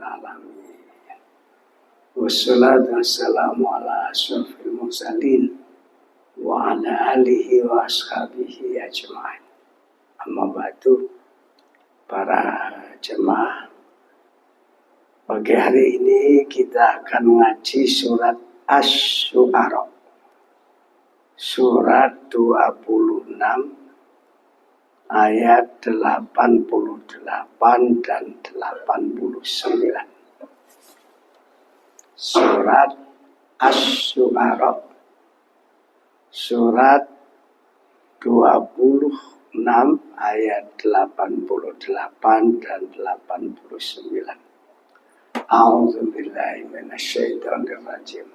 alamin. Wassalatu wassalamu ala asyrafil mursalin wa ala alihi wa ashabihi ajma'in. Amma ba'du, para jemaah, pagi hari ini kita akan ngaji surat Asy-Syu'ara, surat 26 ayat 88 dan 89. Surat Asy-Syu'ara, surat 26 ayat 88 dan 89. A'udzubillahi minasyaitonir rajim.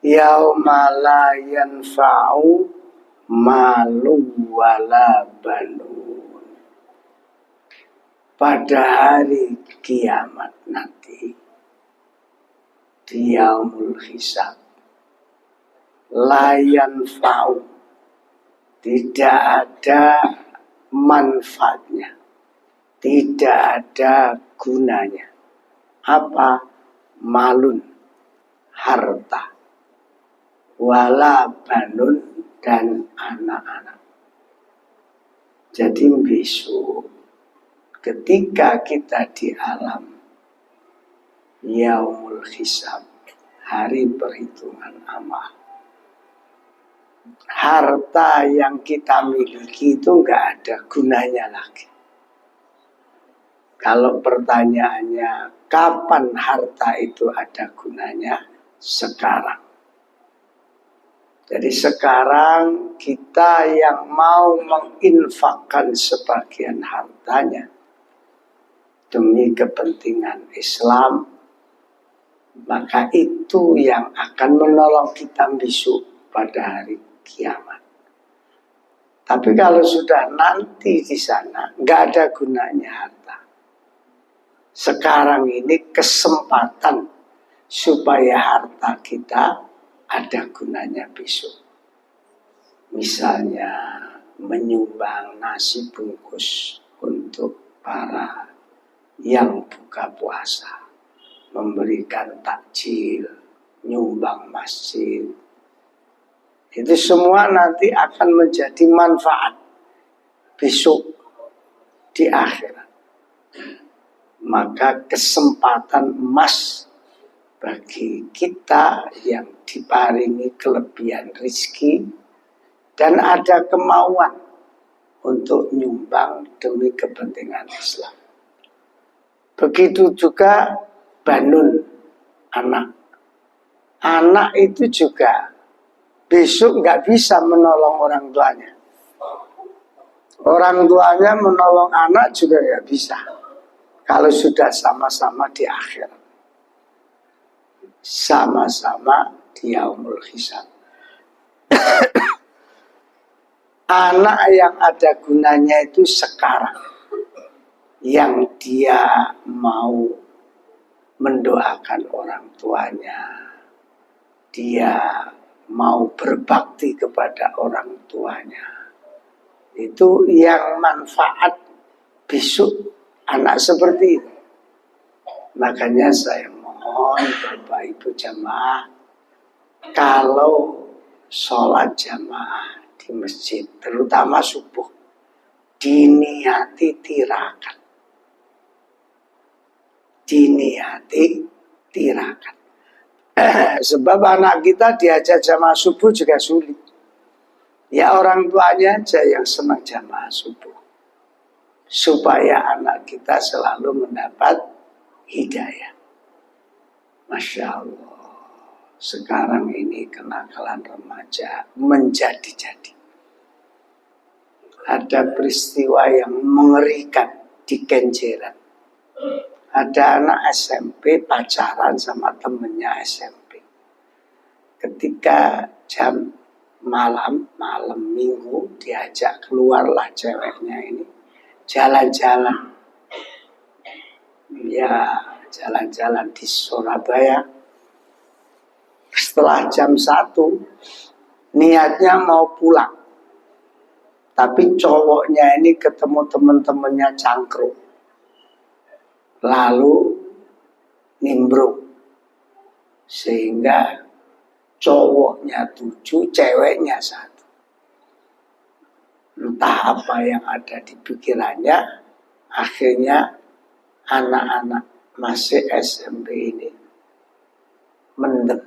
Yauma la yanfa'u malu wala banun. Pada hari kiamat nanti, di yaumul hisab, la yanfa'u, tidak ada manfaatnya, tidak ada gunanya. Apa? Malun, harta, wala banun, dan anak-anak. Jadi besok ketika kita di alam yaumul hisab, hari perhitungan amal, harta yang kita miliki itu enggak ada gunanya lagi. Kalau pertanyaannya kapan harta itu ada gunanya? Sekarang. Jadi sekarang kita yang mau menginfakkan sebagian hartanya demi kepentingan Islam, maka itu yang akan menolong kita besok pada hari kiamat. Tapi kalau sudah nanti di sana, nggak ada gunanya harta. Sekarang ini kesempatan supaya harta kita ada gunanya besok. Misalnya menyumbang nasi bungkus untuk para yang buka puasa, memberikan takjil, nyumbang masjid. Itu semua nanti akan menjadi manfaat besok di akhirat. Maka kesempatan emas bagi kita yang diparingi kelebihan rezeki dan ada kemauan untuk nyumbang demi kepentingan Islam. Begitu juga banun, anak. Anak itu juga besok nggak bisa menolong orang tuanya. Orang tuanya menolong anak juga nggak bisa. Kalau sudah sama-sama di akhirat, sama-sama di yaumul hisab. Anak yang ada gunanya itu sekarang, yang dia mau mendoakan orang tuanya, dia mau berbakti kepada orang tuanya, itu yang manfaat besok. Anak seperti itu. Makanya saya mohon Bapak Ibu jamaah, kalau sholat jamaah di masjid, terutama subuh, diniati tirakat. Diniati tirakat. Sebab anak kita diajak jamaah subuh juga sulit. Ya orang tuanya aja yang senang jamaah subuh. Supaya anak kita selalu mendapat hidayah. Masya Allah, sekarang ini kenakalan remaja menjadi-jadi. Ada peristiwa yang mengerikan di Kenjeran. Ada anak SMP pacaran sama temennya SMP. Ketika jam malam minggu, diajak keluarlah ceweknya ini jalan-jalan, ya jalan-jalan di Surabaya. Setelah jam 1 niatnya mau pulang, tapi cowoknya ini ketemu teman-temannya cangkruk, lalu nimbrung. Sehingga cowoknya 7, ceweknya 1. Entah apa yang ada di pikirannya, akhirnya anak-anak masih SMP ini mendem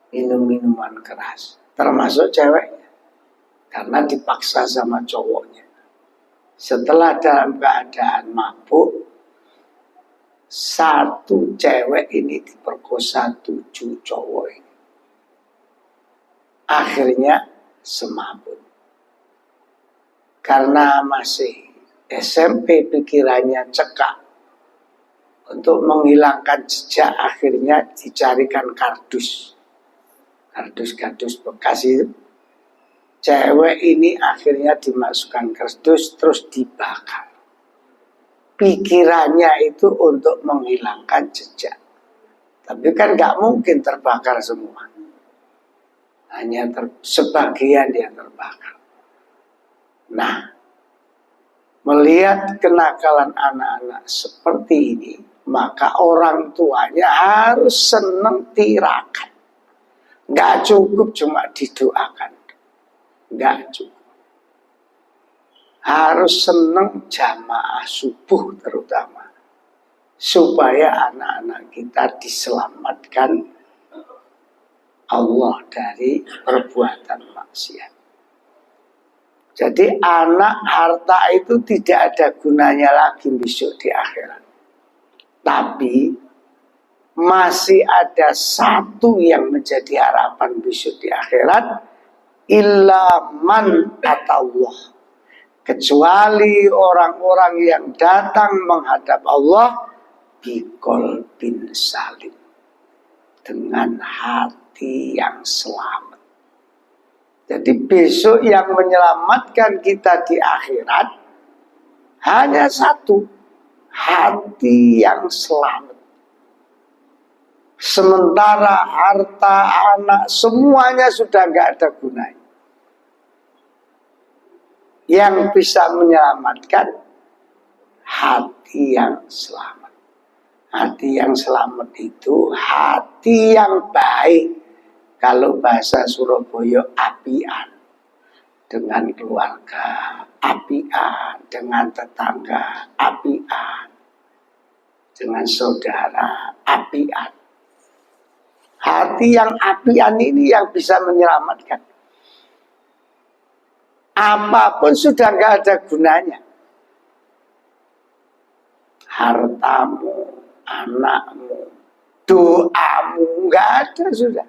minum-minuman keras, termasuk ceweknya, karena dipaksa sama cowoknya. Setelah dalam keadaan mabuk, 1 cewek ini diperkosa 7 cowok ini. Akhirnya semabut. Karena masih SMP pikirannya cekak, untuk menghilangkan jejak akhirnya dicarikan kardus. Kardus-kardus bekas itu. Cewek ini akhirnya dimasukkan kardus terus dibakar. Pikirannya itu untuk menghilangkan jejak. Tapi kan gak mungkin terbakar semua. Hanya sebagian yang terbakar. Nah, melihat kenakalan anak-anak seperti ini, maka orang tuanya harus senang tirakat. Gak cukup cuma didoakan. Gak cukup. Harus senang jamaah subuh terutama. Supaya anak-anak kita diselamatkan Allah dari perbuatan maksiat. Jadi anak harta itu tidak ada gunanya lagi besok di akhirat. Tapi masih ada 1 yang menjadi harapan besok di akhirat. Illa man atallah. Kecuali orang-orang yang datang menghadap Allah biqalbin salim. Dengan hati yang selamat. Jadi besok yang menyelamatkan kita di akhirat hanya 1, hati yang selamat. Sementara harta, anak, semuanya sudah gak ada gunanya. Yang bisa menyelamatkan hati yang selamat. Hati yang selamat itu hati yang baik. Kalau bahasa Surabaya, apian. Dengan keluarga, apian. Dengan tetangga, apian. Dengan saudara, apian. Hati yang apian ini yang bisa menyelamatkan. Apapun sudah gak ada gunanya. Hartamu, anakmu, doamu, gak ada sudah.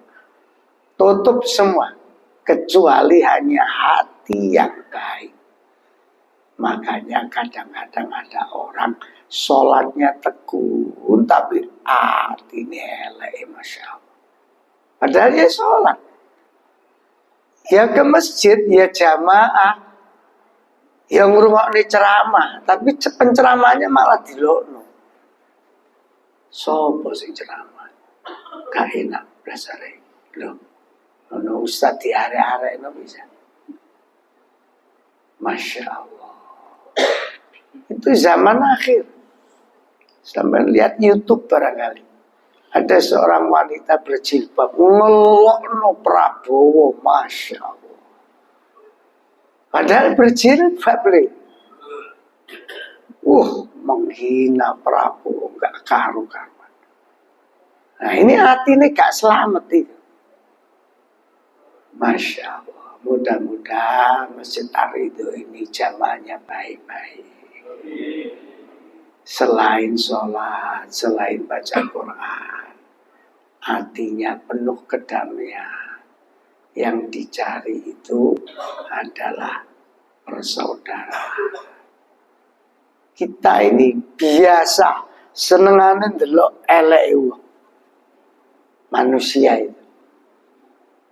Tutup semua. Kecuali hanya hati yang baik. Makanya kadang-kadang ada orang sholatnya tekun, tapi hatinya elek, Masya Allah. Padahal dia sholat. Ya ke masjid, ya jamaah. Yang ngrungokne ceramah, tapi penceramahnya malah dilokno. Sopo sing ceramah? Gak enak blasare. Loh. Ono ustaz di arek-arek no bisa. Masya Allah. Itu zaman akhir. Sampai lihat YouTube barangkali. Ada seorang wanita berjilbab ngelokno Prabowo, Masya Allah. Padahal berjilbab menghina Prabowo, gak karu-karuan. Nah ini hati ini gak selamat itu. Masya Allah, mudah-mudahan Masjid Ar-Ridho ini jamaahnya baik-baik. Selain sholat, selain baca Quran, hatinya penuh kedamaian. Yang dicari itu adalah persaudaraan. Kita ini biasa senengane ndelok eleke manusia itu.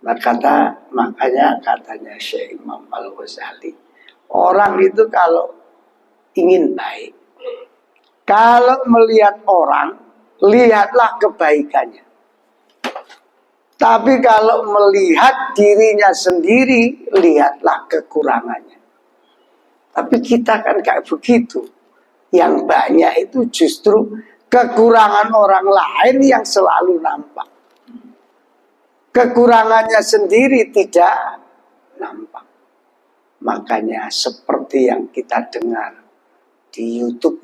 Makanya katanya Syekh Imam Al-Ghazali, orang itu kalau ingin baik, kalau melihat orang, lihatlah kebaikannya. Tapi kalau melihat dirinya sendiri, lihatlah kekurangannya. Tapi kita kan kayak begitu. Yang banyak itu justru kekurangan orang lain yang selalu nampak. Kekurangannya sendiri tidak nampak. Makanya seperti yang kita dengar di YouTube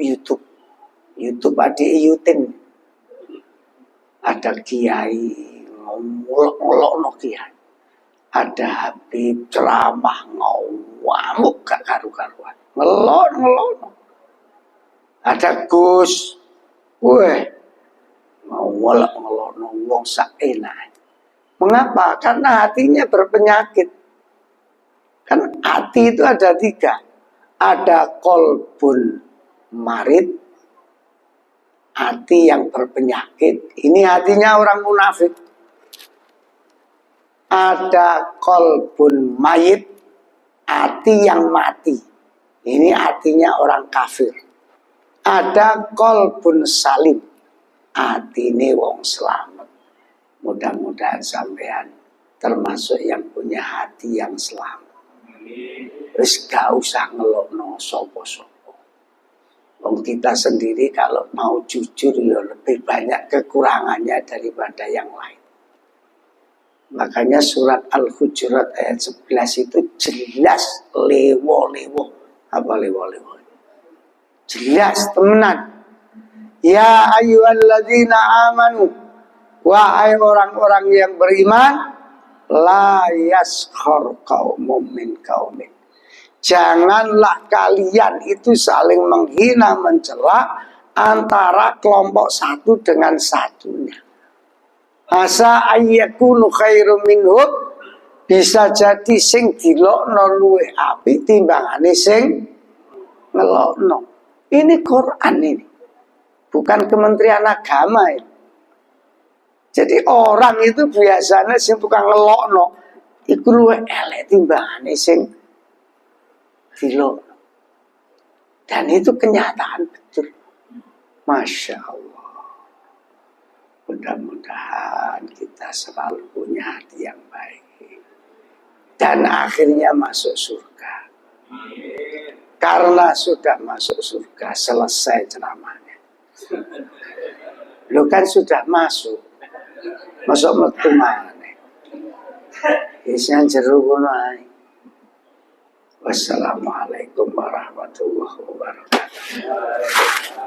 Adi Yutin, ada kiai ngolok-ngolok no kiai, ada Habib ceramah ngamuk gak karu-karuan, ngelok, ada Gus, ngolok no wong sak enak. Mengapa? Karena hatinya berpenyakit. Kan hati itu ada 3. Ada kolbun marid, hati yang berpenyakit. Ini hatinya orang munafik. Ada kolbun mayit, hati yang mati. Ini hatinya orang kafir. Ada kolbun salim, hati ini wong selamat. Mudah-mudahan sampean termasuk yang punya hati yang selamat. Terus gak usah ngelokno sopo-sopo. Wong kita sendiri kalau mau jujur ya lebih banyak kekurangannya daripada yang lain. Makanya surat Al-Hujurat ayat 11 itu jelas lewo-lewo. Apa lewo-lewo? Jelas temenan. Ya ayyuhalladzina amanu, wahai orang-orang yang beriman, la yaskhar qaumun min qaumin. Janganlah kalian itu saling menghina, mencela antara kelompok satu dengan satunya. Asa ayyakunu khairum minhum, bisa jadi sing dilokno luwih apik timbangane sing ngelokno. Ini Quran ini. Bukan Kementerian Agama ini. Jadi orang itu biasanya sing tukang ngelokno iku luwih elek timbangane sing dilokno. Dan itu kenyataan betul. Masya Allah. Mudah-mudahan kita selalu punya hati yang baik. Dan akhirnya masuk surga. Karena sudah masuk surga, selesai ceramahnya. Lu kan sudah masuk metu maneh. Isian jero ngono ae. Wassalamualaikum warahmatullahi wabarakatuh.